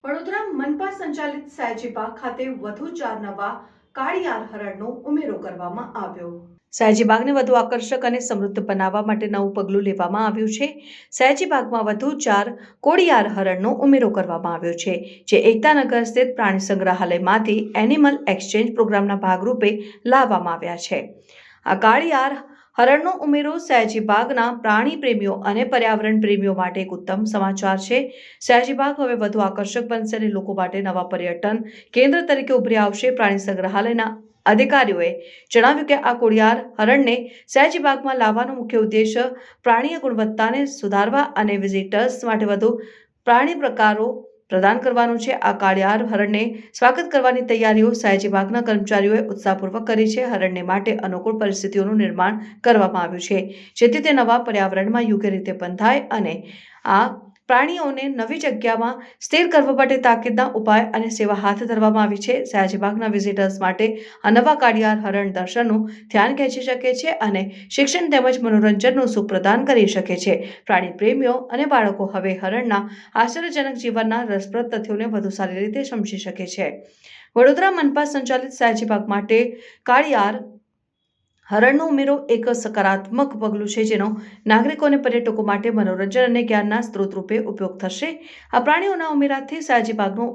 વડોદરા મનપા સંચાલિત સયાજી બાગ ખાતે વધુ 4 નવા કાળિયાર હરણનો ઉમેરો કરવામાં આવ્યો। સયાજી બાગને વધુ આકર્ષક અને સમૃદ્ધ બનાવવા માટે નવું પગલું લેવામાં આવ્યું છે। સયાજી બાગમાં વધુ 4 કોળિયાર હરણનો ઉમેરો કરવામાં આવ્યો છે, જે એકતાનગર સ્થિત પ્રાણી સંગ્રહાલયમાંથી એનિમલ એક્સચેન્જ પ્રોગ્રામના ભાગરૂપે લાવવામાં આવ્યા છે। આ કાળિયાર હરણનો ઉમેરો સયાજી બાગના પ્રાણી પ્રેમીઓ અને પર્યાવરણ પ્રેમીઓ માટે એક ઉત્તમ સમાચાર છે। સયાજી બાગ હવે વધુ આકર્ષક બનશે અને લોકો માટે નવા પર્યટન કેન્દ્ર તરીકે ઉભરી આવશે। પ્રાણી સંગ્રહાલયના અધિકારીઓએ જણાવ્યું કે આ કોળિયાર હરણને સયાજી બાગમાં લાવવાનો મુખ્ય ઉદ્દેશ પ્રાણીય ગુણવત્તાને સુધારવા અને વિઝિટર્સ માટે વધુ પ્રાણી પ્રકારો પ્રદાન કરવાનો છે। આ કાળિયાર હરણને સ્વાગત કરવાની તૈયારીઓ સયાજી બાગના કર્મચારીઓએ ઉત્સાહપૂર્વક કરી છે। હરણને માટે અનુકૂળ પરિસ્થિતિઓનું નિર્માણ કરવામાં આવ્યું છે, જેથી તે નવા પર્યાવરણમાં યોગ્ય રીતે બંધાય અને આ પ્રાણીઓને નવી જગ્યામાં સ્થિર કરવા માટે તાકીદના ઉપાય અને સેવા હાથ ધરવામાં આવી છે। સયાજી બાગના વિઝિટર્સ માટે આ નવા કાળિયાર હરણ દર્શનનું ધ્યાન ખેંચી શકે છે અને શિક્ષણ તેમજ મનોરંજનનું સુખ પ્રદાન કરી શકે છે। પ્રાણી પ્રેમીઓ અને બાળકો હવે હરણના આશ્ચર્યજનક જીવનના રસપ્રદ તથ્યોને વધુ સારી રીતે સમજી શકે છે। વડોદરા મનપા સંચાલિત સયાજી બાગ માટે કાળિયાર હરણનો ઉમેરો એક સકારાત્મક પગલું છે, જેનો નાગરિકો અને પર્યટકો માટે મનોરંજન અને જ્ઞાનના સ્ત્રોત રૂપે ઉપયોગ થશે। આ પ્રાણીઓના ઉમેરાથી સયાજી બાગનું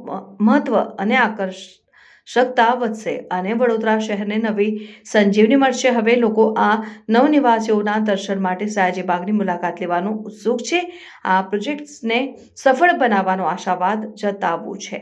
મહત્વ અને આકર્ષકતા વધશે અને વડોદરા શહેરને નવી સંજીવની મળશે। હવે લોકો આ નવનિવાસીઓના દર્શન માટે સયાજી બાગની મુલાકાત લેવાનું ઉત્સુક છે। આ પ્રોજેક્ટ્સને સફળ બનાવવાનો આશાવાદ જતાવવું છે।